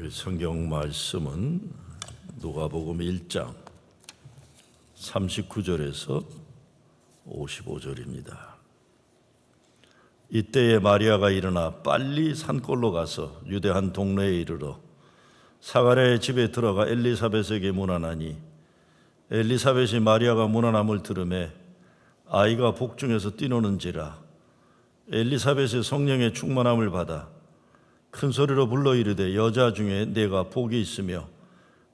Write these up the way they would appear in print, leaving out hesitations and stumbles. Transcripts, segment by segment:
오늘 성경 말씀은 누가복음 1장 39절에서 55절입니다. 이때에 마리아가 일어나 빨리 산골로 가서 유대 한 동네에 이르러 사가랴의 집에 들어가 엘리사벳에게 문안하니 엘리사벳이 마리아가 문안함을 들으매 아이가 복중에서 뛰노는지라 엘리사벳의 성령의 충만함을 받아 큰 소리로 불러 이르되 여자 중에 내가 복이 있으며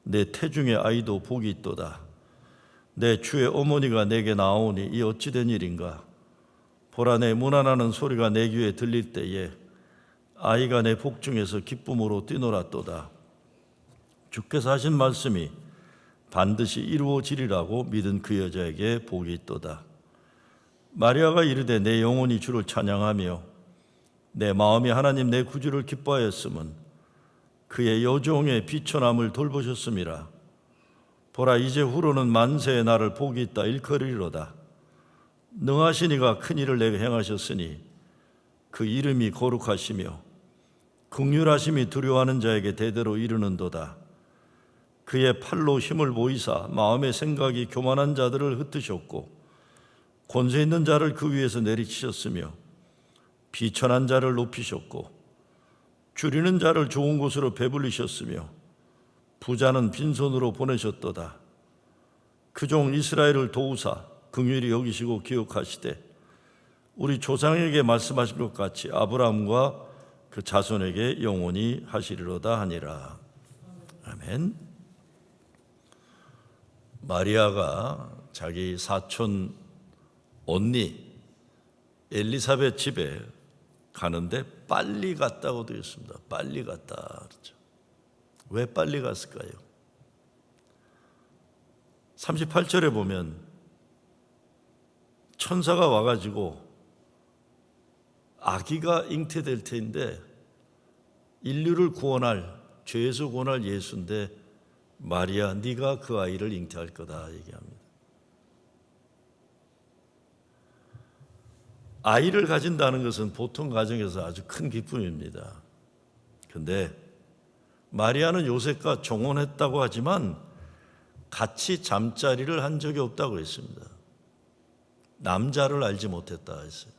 내 태중의 아이도 복이 있도다. 내 주의 어머니가 내게 나오니 이 어찌 된 일인가? 보라, 내 문안하는 소리가 내 귀에 들릴 때에 아이가 내 복중에서 기쁨으로 뛰놀았도다. 주께서 하신 말씀이 반드시 이루어지리라고 믿은 그 여자에게 복이 있도다. 마리아가 이르되 내 영혼이 주를 찬양하며 내 마음이 하나님 내 구주를 기뻐하였음은 그의 여종의 비천함을 돌보셨음이라. 보라, 이제 후로는 만세의 나를 복이 있다 일컬으리로다. 능하신 이가 큰 일을 내게 행하셨으니 그 이름이 거룩하시며 긍휼하심이 두려워하는 자에게 대대로 이르는도다. 그의 팔로 힘을 보이사 마음의 생각이 교만한 자들을 흩으셨고 권세 있는 자를 그 위에서 내리치셨으며 비천한 자를 높이셨고 줄이는 자를 좋은 곳으로 배불리셨으며 부자는 빈손으로 보내셨도다. 그 종 이스라엘을 도우사 긍휼히 여기시고 기억하시되 우리 조상에게 말씀하신 것 같이 아브라함과 그 자손에게 영원히 하시리로다 하니라. 아멘. 마리아가 자기 사촌 언니 엘리사벳 집에 가는데 빨리 갔다고 되어 있습니다. 빨리 갔다 그렇죠. 왜 빨리 갔을까요? 38절에 보면 천사가 와가지고 아기가 잉태될 터인데 인류를 구원할, 죄에서 구원할 예수인데 마리아 네가 그 아이를 잉태할 거다 얘기합니다. 아이를 가진다는 것은 보통 가정에서 아주 큰 기쁨입니다. 그런데 마리아는 요셉과 종혼했다고 하지만 같이 잠자리를 한 적이 없다고 했습니다. 남자를 알지 못했다 했어요.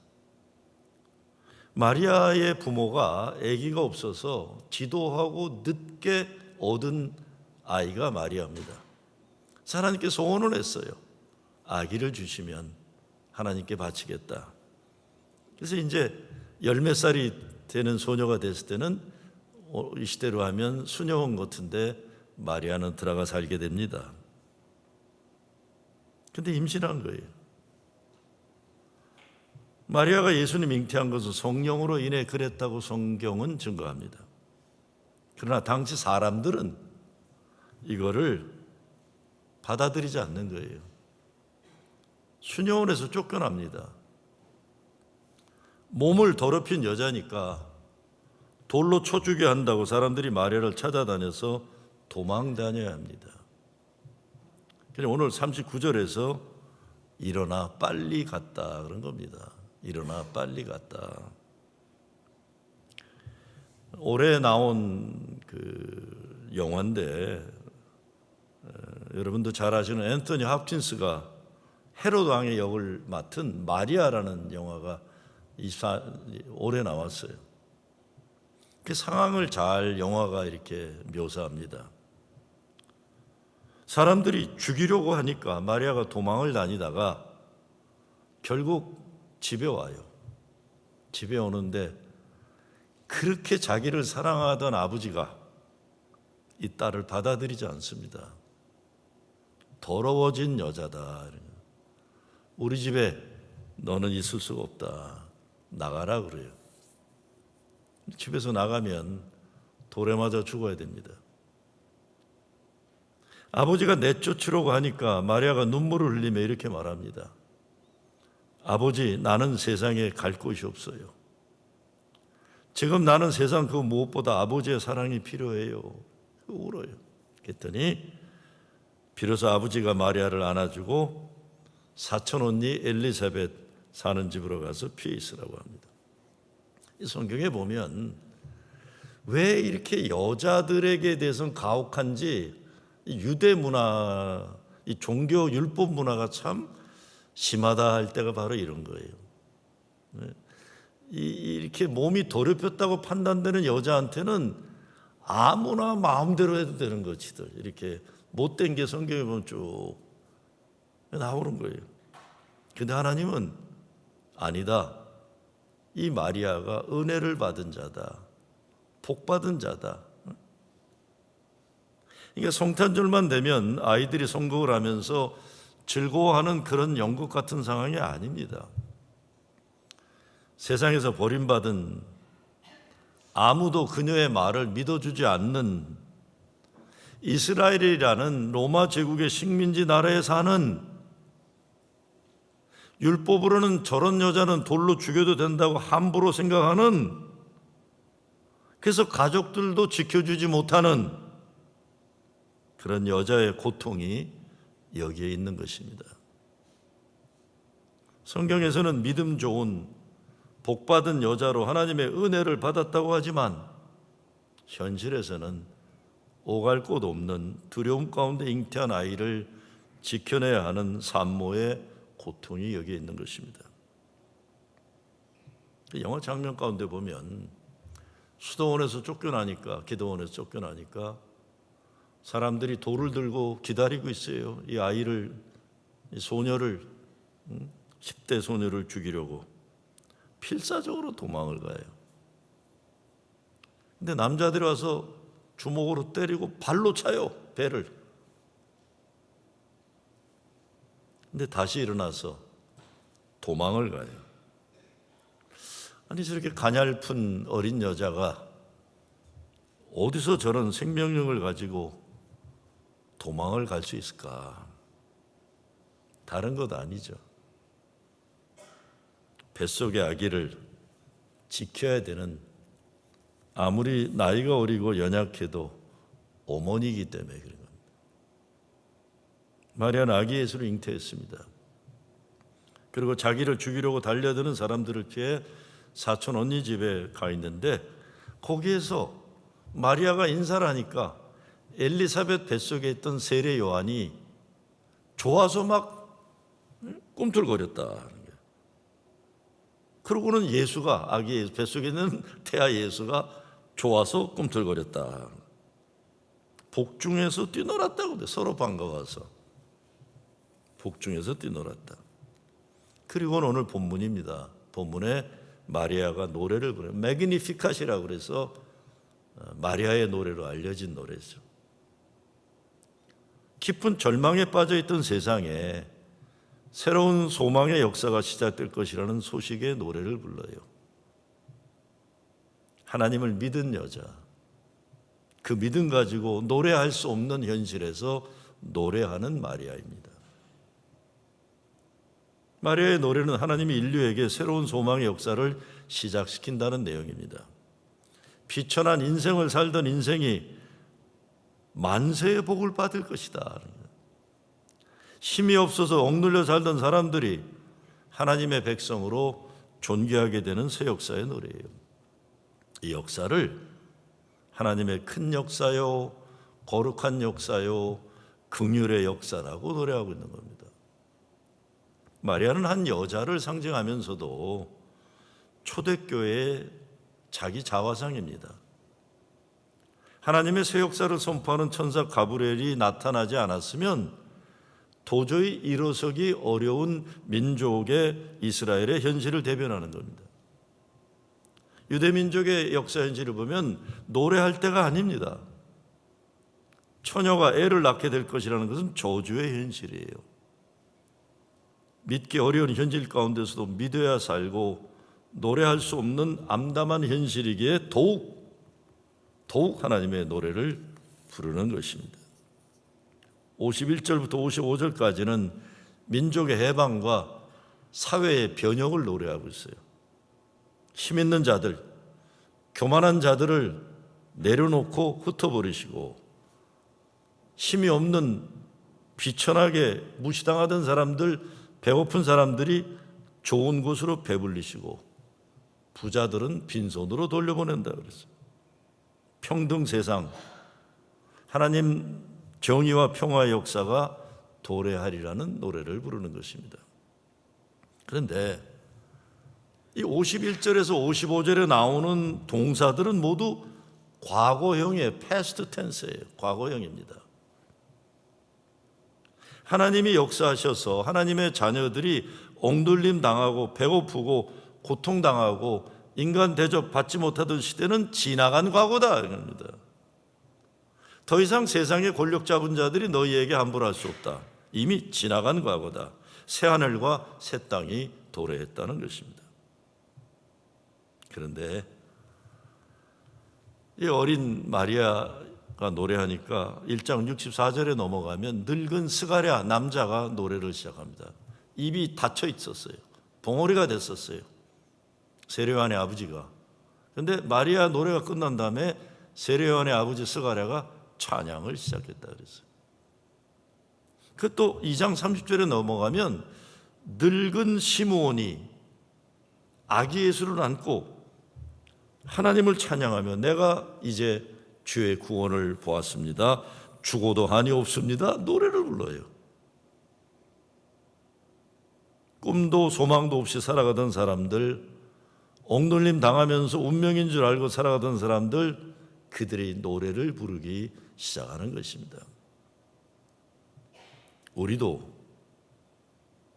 마리아의 부모가 아기가 없어서 지도하고 늦게 얻은 아이가 마리아입니다. 하나님께 소원을 했어요. 아기를 주시면 하나님께 바치겠다. 그래서 이제 10몇 살이 되는 소녀가 됐을 때는 이 시대로 하면 수녀원 같은데 마리아는 들어가 살게 됩니다. 근데 임신한 거예요. 마리아가 예수님 잉태한 것은 성령으로 인해 그랬다고 성경은 증거합니다. 그러나 당시 사람들은 이거를 받아들이지 않는 거예요. 수녀원에서 쫓겨납니다. 몸을 더럽힌 여자니까 돌로 쳐 죽게 한다고 사람들이 마리아를 찾아다녀서 도망 다녀야 합니다. 그래서 오늘 39절에서 일어나 빨리 갔다 그런 겁니다. 일어나 빨리 갔다. 올해 나온 그 영화인데 여러분도 잘 아시는 앤서니 홉킨스가 헤롯 왕의 역을 맡은 마리아라는 영화가 올해 나왔어요. 그 상황을 잘 영화가 이렇게 묘사합니다. 사람들이 죽이려고 하니까 마리아가 도망을 다니다가 결국 집에 와요. 집에 오는데 그렇게 자기를 사랑하던 아버지가 이 딸을 받아들이지 않습니다. 더러워진 여자다. 우리 집에 너는 있을 수가 없다. 나가라 그래요. 집에서 나가면 돌에 맞아 죽어야 됩니다. 아버지가 내쫓으려고 하니까 마리아가 눈물을 흘리며 이렇게 말합니다. 아버지, 나는 세상에 갈 곳이 없어요. 지금 나는 세상 그 무엇보다 아버지의 사랑이 필요해요. 울어요. 그랬더니 비로소 아버지가 마리아를 안아주고 사촌 언니 엘리사벳 사는 집으로 가서 피해 있으라고 합니다. 이 성경에 보면 왜 이렇게 여자들에게 대해서는 가혹한지, 이 유대 문화, 이 종교 율법 문화가 참 심하다 할 때가 바로 이런 거예요. 이렇게 몸이 더럽혔다고 판단되는 여자한테는 아무나 마음대로 해도 되는 것이들, 이렇게 못된 게 성경에 보면 쭉 나오는 거예요. 근데 하나님은 아니다. 이 마리아가 은혜를 받은 자다. 복 받은 자다. 그러니까 성탄절만 되면 아이들이 선곡을 하면서 즐거워하는 그런 연극 같은 상황이 아닙니다. 세상에서 버림받은, 아무도 그녀의 말을 믿어주지 않는 이스라엘이라는 로마 제국의 식민지 나라에 사는, 율법으로는 저런 여자는 돌로 죽여도 된다고 함부로 생각하는, 그래서 가족들도 지켜주지 못하는 그런 여자의 고통이 여기에 있는 것입니다. 성경에서는 믿음 좋은 복받은 여자로 하나님의 은혜를 받았다고 하지만 현실에서는 오갈 곳 없는 두려움 가운데 잉태한 아이를 지켜내야 하는 산모의 고통이 여기에 있는 것입니다. 영화 장면 가운데 보면 수도원에서 쫓겨나니까, 기도원에서 쫓겨나니까 사람들이 돌을 들고 기다리고 있어요. 이 아이를, 이 소녀를, 10대 소녀를 죽이려고 필사적으로 도망을 가요. 근데 남자들이 와서 주먹으로 때리고 발로 차요, 배를. 근데 다시 일어나서 도망을 가요. 아니, 저렇게 가냘픈 어린 여자가 어디서 저런 생명력을 가지고 도망을 갈 수 있을까? 다른 것 아니죠. 뱃속의 아기를 지켜야 되는, 아무리 나이가 어리고 연약해도 어머니이기 때문에 그런 겁니다. 마리아는 아기 예수를 잉태했습니다. 그리고 자기를 죽이려고 달려드는 사람들을 피해 사촌 언니 집에 가 있는데, 거기에서 마리아가 인사를 하니까 엘리사벳 뱃속에 있던 세례 요한이 좋아서 막 꿈틀거렸다. 그러고는 예수가, 아기 예수, 뱃속에 있는 태아 예수가 좋아서 꿈틀거렸다. 복중에서 뛰놀았다고, 서로 반가워서 복중에서 뛰놀았다. 그리고는 오늘 본문입니다. 본문에 마리아가 노래를 부르는 매그니피캇이라고 그래서 마리아의 노래로 알려진 노래죠. 깊은 절망에 빠져있던 세상에 새로운 소망의 역사가 시작될 것이라는 소식의 노래를 불러요. 하나님을 믿은 여자, 그 믿음 가지고 노래할 수 없는 현실에서 노래하는 마리아입니다. 마리아의 노래는 하나님이 인류에게 새로운 소망의 역사를 시작시킨다는 내용입니다. 비천한 인생을 살던 인생이 만세의 복을 받을 것이다. 힘이 없어서 억눌려 살던 사람들이 하나님의 백성으로 존귀하게 되는 새 역사의 노래예요. 이 역사를 하나님의 큰 역사요, 거룩한 역사요, 긍휼의 역사라고 노래하고 있는 겁니다. 마리아는 한 여자를 상징하면서도 초대교회의 자기 자화상입니다. 하나님의 새 역사를 선포하는 천사 가브리엘이 나타나지 않았으면 도저히 일어서기 어려운 민족의 이스라엘의 현실을 대변하는 겁니다. 유대민족의 역사 현실을 보면 노래할 때가 아닙니다. 처녀가 애를 낳게 될 것이라는 것은 저주의 현실이에요. 믿기 어려운 현실 가운데서도 믿어야 살고 노래할 수 없는 암담한 현실이기에 더욱 하나님의 노래를 부르는 것입니다. 51절부터 55절까지는 민족의 해방과 사회의 변혁을 노래하고 있어요. 힘 있는 자들, 교만한 자들을 내려놓고 흩어버리시고, 힘이 없는 비천하게 무시당하던 사람들, 배고픈 사람들이 좋은 곳으로 배불리시고, 부자들은 빈손으로 돌려보낸다 그랬어요. 평등 세상, 하나님 정의와 평화의 역사가 도래하리라는 노래를 부르는 것입니다. 그런데 이 51절에서 55절에 나오는 동사들은 모두 과거형이에요. past tense예요. 과거형입니다. 하나님이 역사하셔서 하나님의 자녀들이 억눌림 당하고 배고프고 고통당하고 인간 대접 받지 못하던 시대는 지나간 과거다. 이겁니다. 더 이상 세상의 권력 잡은 자들이 너희에게 함부로할 수 없다. 이미 지나간 과거다. 새 하늘과 새 땅이 도래했다는 것입니다. 그런데 이 어린 마리아가 노래하니까 1장 64절에 넘어가면 늙은 스가랴 남자가 노래를 시작합니다. 입이 닫혀 있었어요. 봉오리가 됐었어요. 세례요한의 아버지가. 그런데 마리아 노래가 끝난 다음에 세례요한의 아버지 스가랴가 찬양을 시작했다 그랬어요. 그 또 2장 30절에 넘어가면 늙은 시므온이 아기 예수를 안고 하나님을 찬양하며 내가 이제 주의 구원을 보았습니다. 죽어도 한이 없습니다. 노래를 불러요. 꿈도 소망도 없이 살아가던 사람들, 억눌림 당하면서 운명인 줄 알고 살아가던 사람들, 그들이 노래를 부르기 시작하는 것입니다. 우리도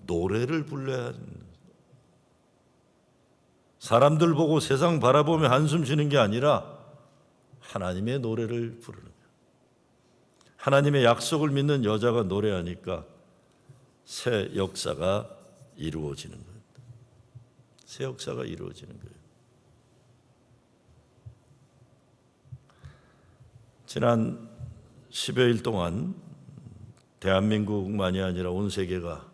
노래를 불러야 합니다. 사람들 보고 세상 바라보며 한숨 쉬는 게 아니라 하나님의 노래를 부르는 거예요. 하나님의 약속을 믿는 여자가 노래하니까 새 역사가 이루어지는 거예요. 새 역사가 이루어지는 거예요. 지난 10여일 동안 대한민국만이 아니라 온 세계가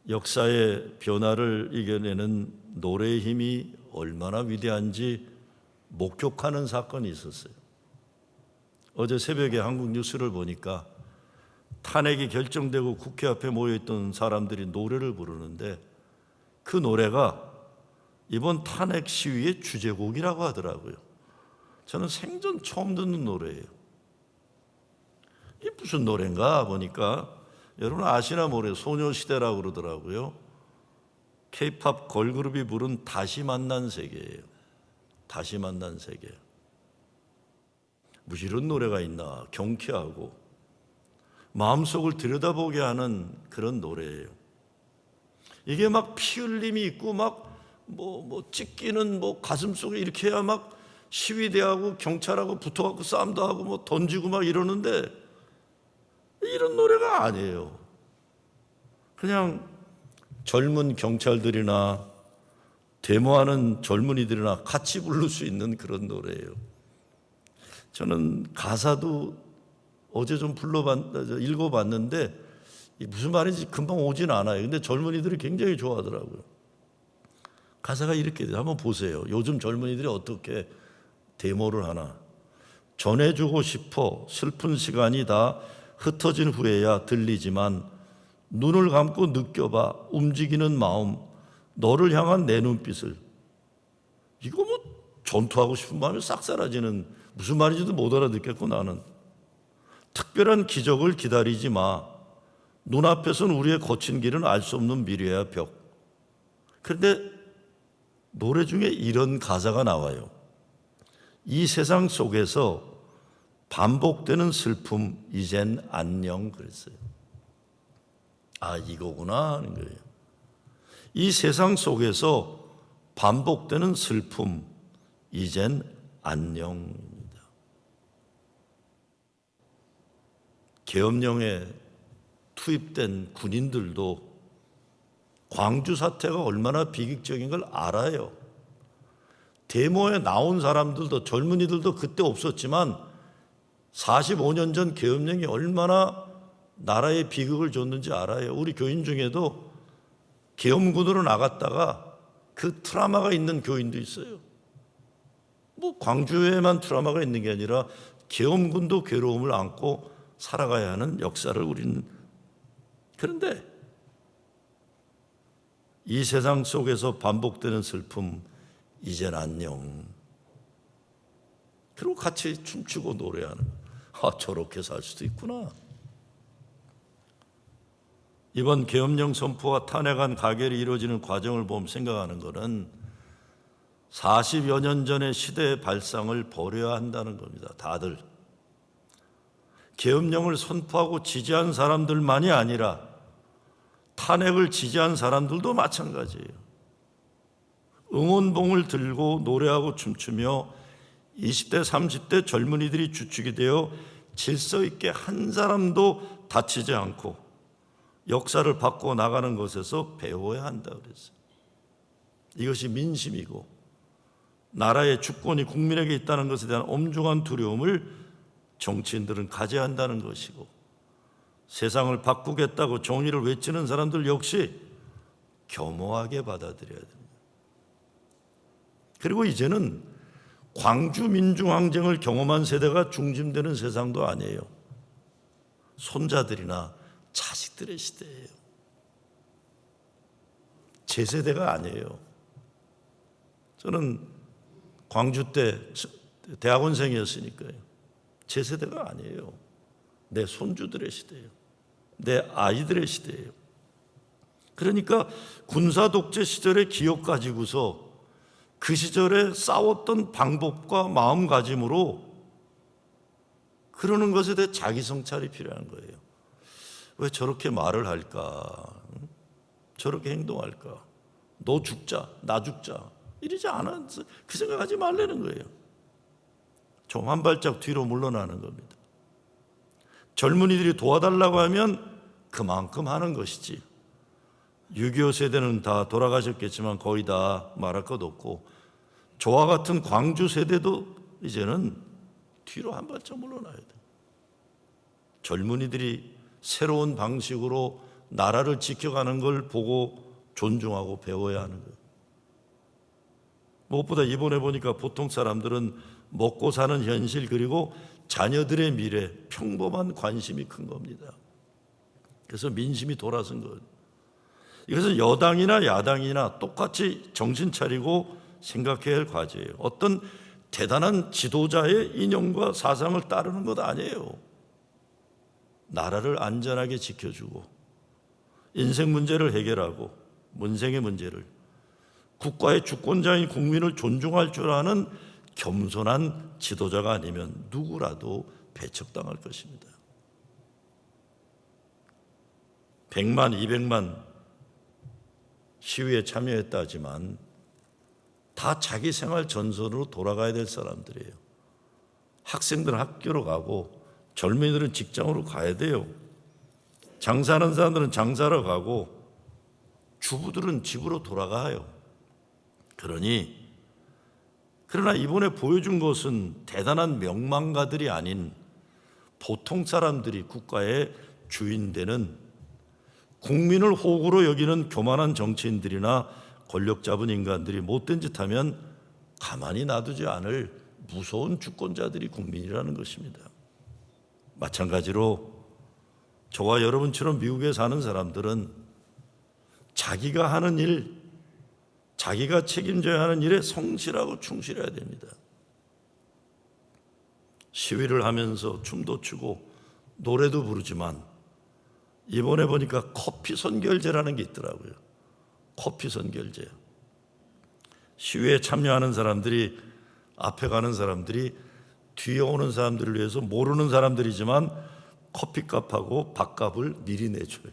역사의 변화를 이겨내는 노래의 힘이 얼마나 위대한지 목격하는 사건이 있었어요. 어제 새벽에 한국 뉴스를 보니까 탄핵이 결정되고 국회 앞에 모여있던 사람들이 노래를 부르는데 그 노래가 이번 탄핵 시위의 주제곡이라고 하더라고요. 저는 생전 처음 듣는 노래예요. 이게 무슨 노래인가 보니까 여러분 아시나 모르겠어요. 소녀시대라고 그러더라고요. K-팝 걸그룹이 부른 다시 만난 세계예요. 다시 만난 세계. 무슨 이런 노래가 있나 경쾌하고 마음속을 들여다보게 하는 그런 노래예요. 이게 막 피 흘림이 있고 막 찢기는 가슴 속에 이렇게 해야 막 시위대하고 경찰하고 붙어갖고 싸움도 하고 던지고 막 이러는데 이런 노래가 아니에요. 그냥 젊은 경찰들이나 데모하는 젊은이들이나 같이 부를 수 있는 그런 노래예요. 저는 가사도 어제 좀 읽어봤는데 무슨 말인지 금방 오진 않아요. 근데 젊은이들이 굉장히 좋아하더라고요. 가사가 이렇게 돼요. 한번 보세요. 요즘 젊은이들이 어떻게 데모를 하나. 전해주고 싶어 슬픈 시간이 다 흩어진 후에야 들리지만 눈을 감고 느껴봐 움직이는 마음 너를 향한 내 눈빛을. 이거 전투하고 싶은 마음이 싹 사라지는 무슨 말인지도 못 알아듣겠고 나는. 특별한 기적을 기다리지 마. 눈앞에서는 우리의 거친 길은 알 수 없는 미래의 벽. 그런데 노래 중에 이런 가사가 나와요. 이 세상 속에서 반복되는 슬픔 이젠 안녕 그랬어요. 아 이거구나 하는 거예요. 이 세상 속에서 반복되는 슬픔 이젠 안녕입니다. 계엄령에 투입된 군인들도 광주 사태가 얼마나 비극적인 걸 알아요. 데모에 나온 사람들도 젊은이들도 그때 없었지만 45년 전 계엄령이 얼마나 나라에 비극을 줬는지 알아요. 우리 교인 중에도 계엄군으로 나갔다가 그 트라우마가 있는 교인도 있어요. 광주에만 트라우마가 있는 게 아니라 계엄군도 괴로움을 안고 살아가야 하는 역사를 우리는. 그런데 이 세상 속에서 반복되는 슬픔 이젠 안녕. 그리고 같이 춤추고 노래하는, 저렇게 살 수도 있구나. 이번 계엄령 선포와 탄핵안 가결이 이루어지는 과정을 보면 생각하는 것은 40여 년 전의 시대의 발상을 버려야 한다는 겁니다. 다들 계엄령을 선포하고 지지한 사람들만이 아니라 탄핵을 지지한 사람들도 마찬가지예요. 응원봉을 들고 노래하고 춤추며 20대 30대 젊은이들이 주축이 되어 질서 있게 한 사람도 다치지 않고 역사를 바꿔 나가는 것에서 배워야 한다 그랬어요. 이것이 민심이고 나라의 주권이 국민에게 있다는 것에 대한 엄중한 두려움을 정치인들은 가져야 한다는 것이고, 세상을 바꾸겠다고 정의를 외치는 사람들 역시 겸허하게 받아들여야 됩니다. 그리고 이제는 광주 민중항쟁을 경험한 세대가 중심되는 세상도 아니에요. 손자들이나 자식들의 시대예요. 제 세대가 아니에요. 저는 광주 때 대학원생이었으니까요. 제 세대가 아니에요. 내 손주들의 시대예요. 내 아이들의 시대예요. 그러니까 군사 독재 시절의 기억 가지고서 그 시절에 싸웠던 방법과 마음가짐으로 그러는 것에 대해 자기 성찰이 필요한 거예요. 왜 저렇게 말을 할까? 저렇게 행동할까? 너 죽자, 나 죽자, 이러지 않아. 그 생각하지 말라는 거예요. 좀 한 발짝 뒤로 물러나는 겁니다. 젊은이들이 도와달라고 하면 그만큼 하는 것이지. 6.25 세대는 다 돌아가셨겠지만 거의 다 말할 것 없고, 저와 같은 광주 세대도 이제는 뒤로 한 발짝 물러나야 돼. 젊은이들이 새로운 방식으로 나라를 지켜가는 걸 보고 존중하고 배워야 하는 거예요. 무엇보다 이번에 보니까 보통 사람들은 먹고 사는 현실 그리고 자녀들의 미래, 평범한 관심이 큰 겁니다. 그래서 민심이 돌아선 거예요. 이것은 여당이나 야당이나 똑같이 정신 차리고 생각해야 할 과제예요. 어떤 대단한 지도자의 이념과 사상을 따르는 것 아니에요. 나라를 안전하게 지켜주고 인생 문제를 해결하고 문생의 문제를 국가의 주권자인 국민을 존중할 줄 아는 겸손한 지도자가 아니면 누구라도 배척당할 것입니다. 100만, 200만 시위에 참여했다 하지만 다 자기 생활 전선으로 돌아가야 될 사람들이에요. 학생들은 학교로 가고 젊은이들은 직장으로 가야 돼요. 장사하는 사람들은 장사로 가고 주부들은 집으로 돌아가요. 그러나 이번에 보여준 것은 대단한 명망가들이 아닌 보통 사람들이 국가의 주인 되는, 국민을 호구로 여기는 교만한 정치인들이나 권력 잡은 인간들이 못된 짓 하면 가만히 놔두지 않을 무서운 주권자들이 국민이라는 것입니다. 마찬가지로 저와 여러분처럼 미국에 사는 사람들은 자기가 하는 일, 자기가 책임져야 하는 일에 성실하고 충실해야 됩니다. 시위를 하면서 춤도 추고 노래도 부르지만 이번에 보니까 커피 선결제라는 게 있더라고요. 커피 선결제. 시위에 참여하는 사람들이, 앞에 가는 사람들이 뒤에 오는 사람들을 위해서, 모르는 사람들이지만 커피값하고 밥값을 미리 내줘요.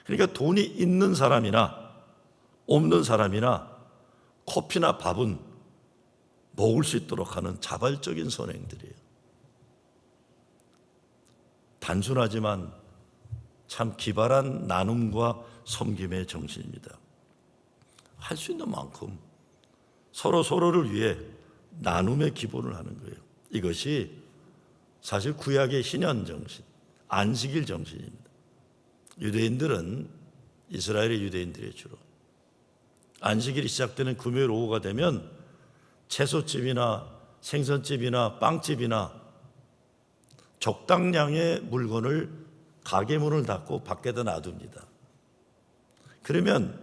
그러니까 돈이 있는 사람이나 없는 사람이나 커피나 밥은 먹을 수 있도록 하는 자발적인 선행들이에요. 단순하지만 참 기발한 나눔과 섬김의 정신입니다. 할 수 있는 만큼 서로를 위해 나눔의 기본을 하는 거예요. 이것이 사실 구약의 신현 정신, 안식일 정신입니다. 유대인들은, 이스라엘의 유대인들이 주로 안식일이 시작되는 금요일 오후가 되면 채소집이나 생선집이나 빵집이나 적당량의 물건을 가게 문을 닫고 밖에다 놔둡니다. 그러면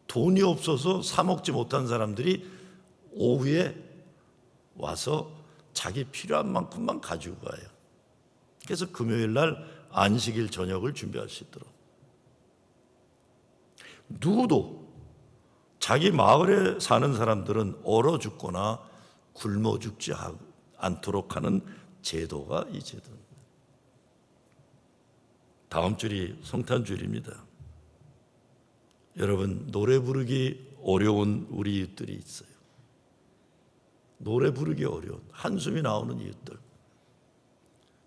돈이 없어서 사 먹지 못한 사람들이 오후에 와서 자기 필요한 만큼만 가지고 가요. 그래서 금요일 날 안식일 저녁을 준비할 수 있도록. 누구도 자기 마을에 사는 사람들은 얼어 죽거나 굶어 죽지 않도록 하는 제도가 이 제도입니다. 다음 줄이 성탄절입니다. 여러분, 노래 부르기 어려운 우리 이웃들이 있어요. 노래 부르기 어려운, 한숨이 나오는 이웃들.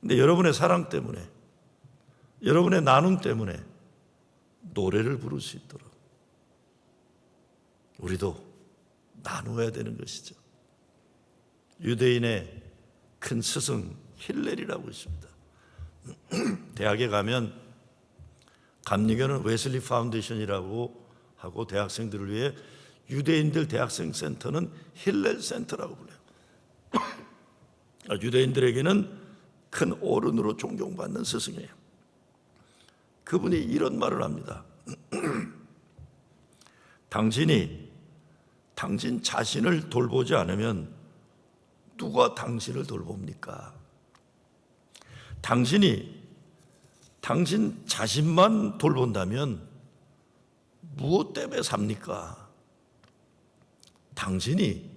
근데 여러분의 사랑 때문에, 여러분의 나눔 때문에 노래를 부를 수 있도록 우리도 나누어야 되는 것이죠. 유대인의 큰 스승 힐렐이라고 있습니다. 대학에 가면 감리교는 웨슬리 파운데이션이라고 하고 대학생들을 위해 유대인들 대학생 센터는 힐렐 센터라고 불러요. 유대인들에게는 큰 어른으로 존경받는 스승이에요. 그분이 이런 말을 합니다. 당신이 당신 자신을 돌보지 않으면 누가 당신을 돌봅니까? 당신이 당신 자신만 돌본다면 무엇 때문에 삽니까? 당신이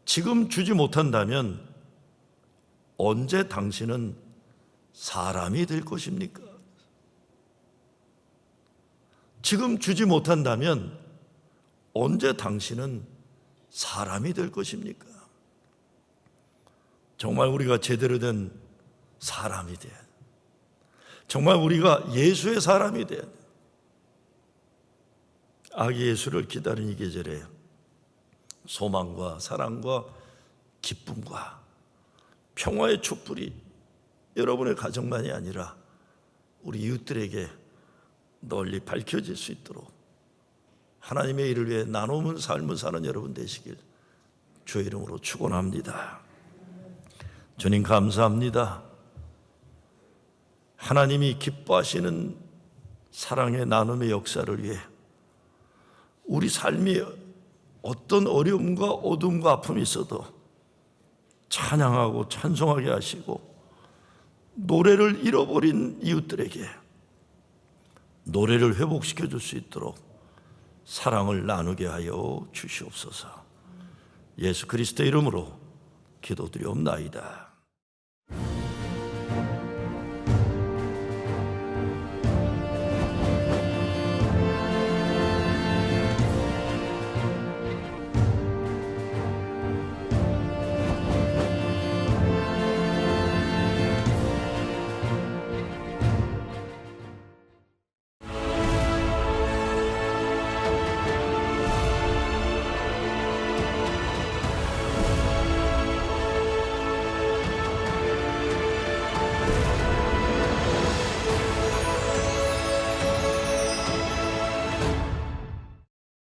지금 주지 못한다면 언제 당신은 사람이 될 것입니까? 지금 주지 못한다면 언제 당신은 사람이 될 것입니까? 정말 우리가 제대로 된 사람이 돼야 돼. 정말 우리가 예수의 사람이 돼야 돼. 아기 예수를 기다리는 이 계절에 소망과 사랑과 기쁨과 평화의 촛불이 여러분의 가정만이 아니라 우리 이웃들에게 널리 밝혀질 수 있도록 하나님의 일을 위해 나누는 삶을 사는 여러분 되시길 주의 이름으로 축원합니다. 주님 감사합니다. 하나님이 기뻐하시는 사랑의 나눔의 역사를 위해 우리 삶이 어떤 어려움과 어둠과 아픔이 있어도 찬양하고 찬송하게 하시고 노래를 잃어버린 이웃들에게 노래를 회복시켜 줄 수 있도록 사랑을 나누게 하여 주시옵소서. 예수 그리스도의 이름으로 기도드리옵나이다.